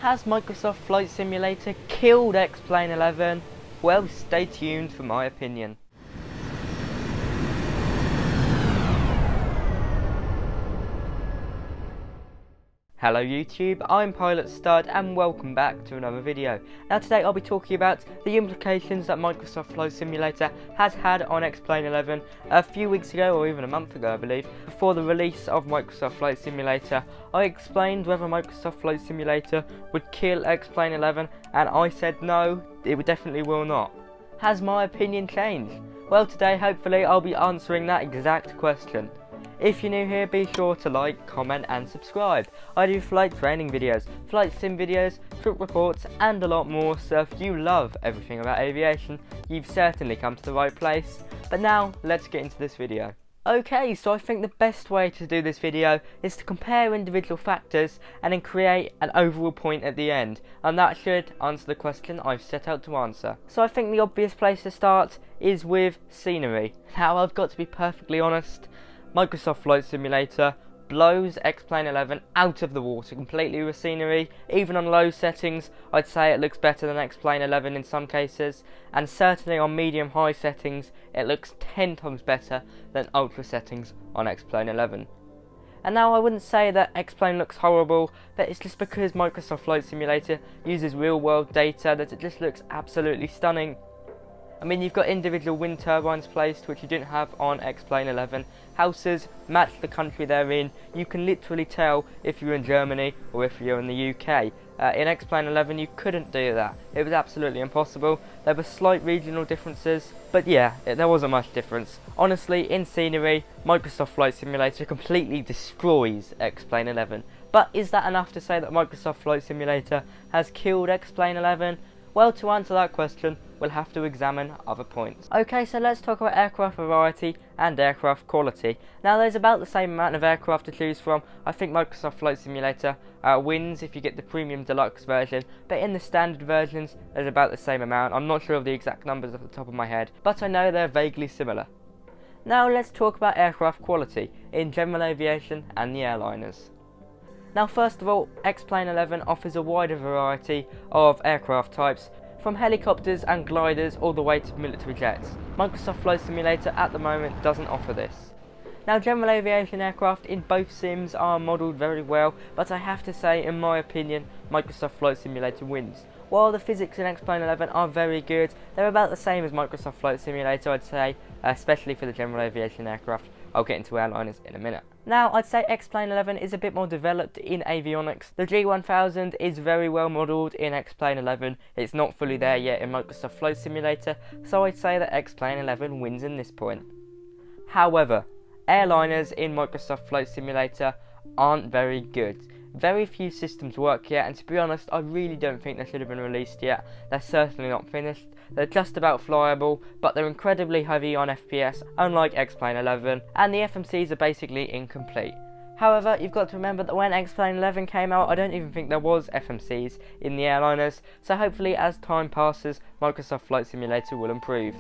Has Microsoft Flight Simulator killed X-Plane 11? Well, stay tuned for my opinion. Hello YouTube, I'm Pilot Stud and welcome back to another video. Now today I'll be talking about the implications that Microsoft Flight Simulator has had on X-Plane 11 a few weeks ago, or even a month ago I believe. Before the release of Microsoft Flight Simulator, I explained whether Microsoft Flight Simulator would kill X-Plane 11 and I said no, it definitely will not. Has my opinion changed? Well, today hopefully I'll be answering that exact question. If you're new here, be sure to like, comment and subscribe. I do flight training videos, flight sim videos, trip reports and a lot more, so if you love everything about aviation, you've certainly come to the right place. But now, let's get into this video. Okay, so I think the best way to do this video is to compare individual factors and then create an overall point at the end, and that should answer the question I've set out to answer. So I think the obvious place to start is with scenery. Now I've got to be perfectly honest, Microsoft Flight Simulator blows X-Plane 11 out of the water completely with scenery. Even on low settings, I'd say it looks better than X-Plane 11 in some cases, and certainly on medium-high settings, it looks 10 times better than ultra settings on X-Plane 11. And now I wouldn't say that X-Plane looks horrible, but it's just because Microsoft Flight Simulator uses real-world data that it just looks absolutely stunning. I mean, you've got individual wind turbines placed, which you didn't have on X-Plane 11. Houses match the country they're in. You can literally tell if you're in Germany or if you're in the UK. In X-Plane 11 you couldn't do that. It was absolutely impossible. There were slight regional differences, but yeah, there wasn't much difference. Honestly, in scenery, Microsoft Flight Simulator completely destroys X-Plane 11. But is that enough to say that Microsoft Flight Simulator has killed X-Plane 11? Well, to answer that question, we'll have to examine other points. Okay, so let's talk about aircraft variety and aircraft quality. Now, there's about the same amount of aircraft to choose from. I think Microsoft Flight Simulator wins if you get the Premium Deluxe version, but in the standard versions, there's about the same amount. I'm not sure of the exact numbers off the top of my head, but I know they're vaguely similar. Now, let's talk about aircraft quality in general aviation and the airliners. Now, first of all, X-Plane 11 offers a wider variety of aircraft types, from helicopters and gliders all the way to military jets. Microsoft Flight Simulator at the moment doesn't offer this. Now, general aviation aircraft in both sims are modelled very well, but I have to say, in my opinion, Microsoft Flight Simulator wins. While the physics in X-Plane 11 are very good, they're about the same as Microsoft Flight Simulator, I'd say, especially for the general aviation aircraft. I'll get into airliners in a minute. Now, I'd say X-Plane 11 is a bit more developed in avionics. The G1000 is very well modelled in X-Plane 11. It's not fully there yet in Microsoft Flight Simulator, so I'd say that X-Plane 11 wins in this point. However, airliners in Microsoft Flight Simulator aren't very good. Very few systems work yet, and to be honest, I really don't think they should have been released yet. They're certainly not finished. They're just about flyable, but they're incredibly heavy on FPS, unlike X-Plane 11, and the FMCs are basically incomplete. However, you've got to remember that when X-Plane 11 came out, I don't even think there was FMCs in the airliners, so hopefully as time passes, Microsoft Flight Simulator will improve.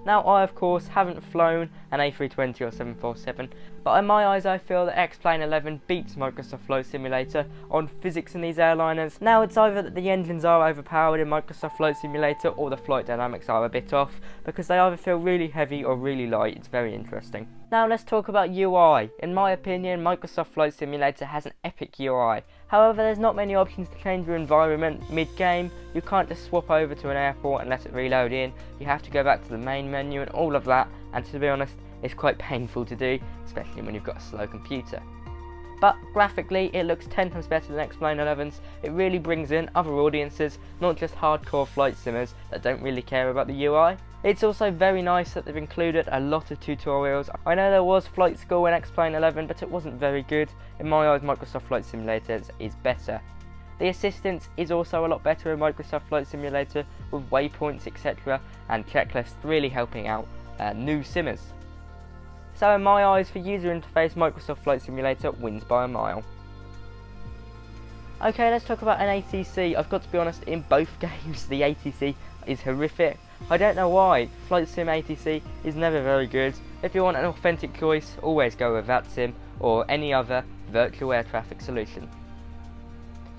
Now, I of course haven't flown an A320 or 747, but in my eyes I feel that X-Plane 11 beats Microsoft Flight Simulator on physics in these airliners. Now, it's either that the engines are overpowered in Microsoft Flight Simulator or the flight dynamics are a bit off, because they either feel really heavy or really light. It's very interesting. Now let's talk about UI. In my opinion, Microsoft Flight Simulator has an epic UI. However, there's not many options to change your environment mid-game. You can't just swap over to an airport and let it reload in. You have to go back to the main menu and all of that, and to be honest, it's quite painful to do, especially when you've got a slow computer. But graphically, it looks 10 times better than X-Plane 11's. It really brings in other audiences, not just hardcore flight simmers that don't really care about the UI. It's also very nice that they've included a lot of tutorials. I know there was Flight School in X-Plane 11, but it wasn't very good. In my eyes, Microsoft Flight Simulator is better. The assistance is also a lot better in Microsoft Flight Simulator, with waypoints, etc. and checklists really helping out new simmers. So in my eyes, for user interface, Microsoft Flight Simulator wins by a mile. Okay, let's talk about an ATC. I've got to be honest, in both games the ATC is horrific. I don't know why. Flight Sim ATC is never very good. If you want an authentic choice, always go with VATSIM or any other virtual air traffic solution.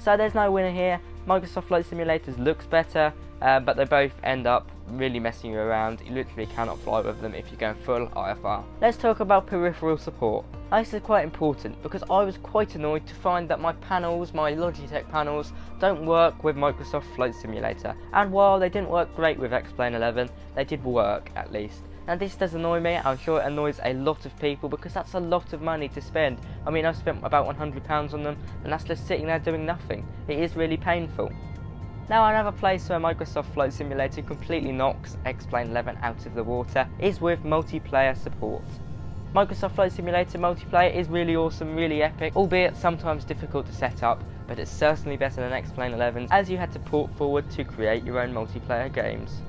So there's no winner here. Microsoft Flight Simulators looks better, but they both end up really messing you around. You literally cannot fly with them if you're going full IFR. Let's talk about peripheral support. This is quite important because I was quite annoyed to find that my panels, my Logitech panels, don't work with Microsoft Flight Simulator. And while they didn't work great with X-Plane 11, they did work at least. Now this does annoy me. I'm sure it annoys a lot of people because that's a lot of money to spend. I mean, I spent about £100 on them and that's just sitting there doing nothing. It is really painful. Now another place where Microsoft Flight Simulator completely knocks X-Plane 11 out of the water is with multiplayer support. Microsoft Flight Simulator multiplayer is really awesome, really epic, albeit sometimes difficult to set up, but it's certainly better than X-Plane 11 as you had to port forward to create your own multiplayer games.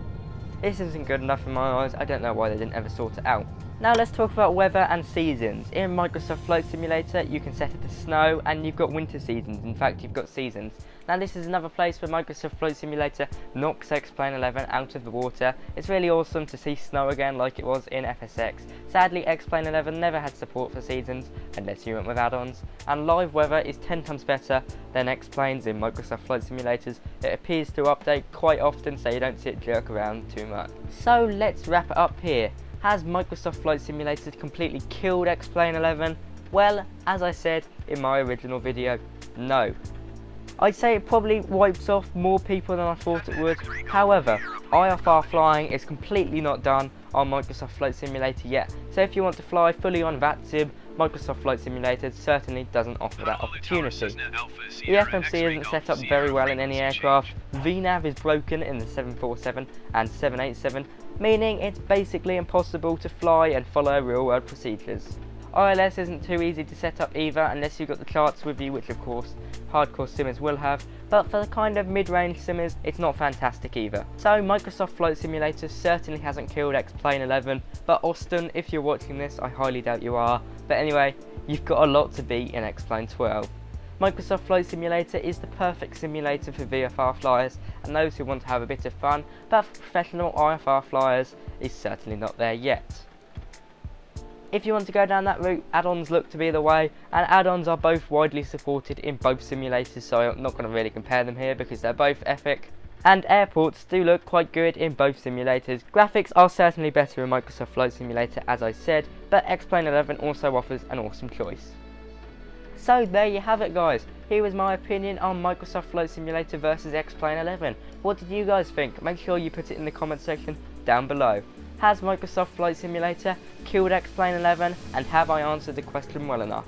This isn't good enough in my eyes. I don't know why they didn't ever sort it out. Now let's talk about weather and seasons. In Microsoft Flight Simulator you can set it to snow and you've got winter seasons. In fact, you've got seasons. Now this is another place where Microsoft Flight Simulator knocks X-Plane 11 out of the water. It's really awesome to see snow again like it was in FSX. Sadly, X-Plane 11 never had support for seasons unless you went with add-ons, and live weather is 10 times better than X-Planes in Microsoft Flight Simulators. It appears to update quite often so you don't see it jerk around too much. So let's wrap it up here. Has Microsoft Flight Simulator completely killed X-Plane 11? Well, as I said in my original video, no. I'd say it probably wipes off more people than I thought it would. However, IFR flying is completely not done on Microsoft Flight Simulator yet. So if you want to fly fully on VATSIM, Microsoft Flight Simulator certainly doesn't offer that opportunity. The FMC isn't set up very well in any aircraft. VNAV is broken in the 747 and 787, meaning it's basically impossible to fly and follow real world procedures. ILS isn't too easy to set up either unless you've got the charts with you, which of course hardcore simmers will have, but for the kind of mid-range simmers it's not fantastic either. So Microsoft Flight Simulator certainly hasn't killed X-Plane 11, but Austin, if you're watching this, I highly doubt you are, but anyway, you've got a lot to beat in X-Plane 12. Microsoft Flight Simulator is the perfect simulator for VFR flyers and those who want to have a bit of fun, but for professional IFR flyers it's certainly not there yet. If you want to go down that route, add-ons look to be the way, and add-ons are both widely supported in both simulators, so I'm not going to really compare them here because they're both epic. And airports do look quite good in both simulators. Graphics are certainly better in Microsoft Flight Simulator as I said, but X-Plane 11 also offers an awesome choice. So there you have it guys, here was my opinion on Microsoft Flight Simulator versus X-Plane 11. What did you guys think? Make sure you put it in the comment section down below. Has Microsoft Flight Simulator killed X-Plane 11 and have I answered the question well enough?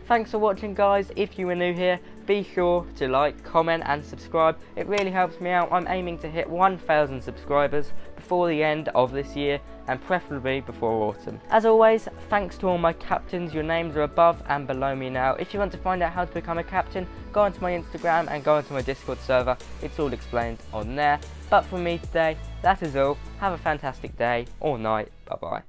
Thanks for watching guys. If you are new here, be sure to like, comment and subscribe. It really helps me out. I'm aiming to hit 1,000 subscribers before the end of this year and preferably before autumn. As always, thanks to all my captains. Your names are above and below me now. If you want to find out how to become a captain, go onto my Instagram and go onto my Discord server. It's all explained on there. But from me today, that is all. Have a fantastic day or night. Bye bye.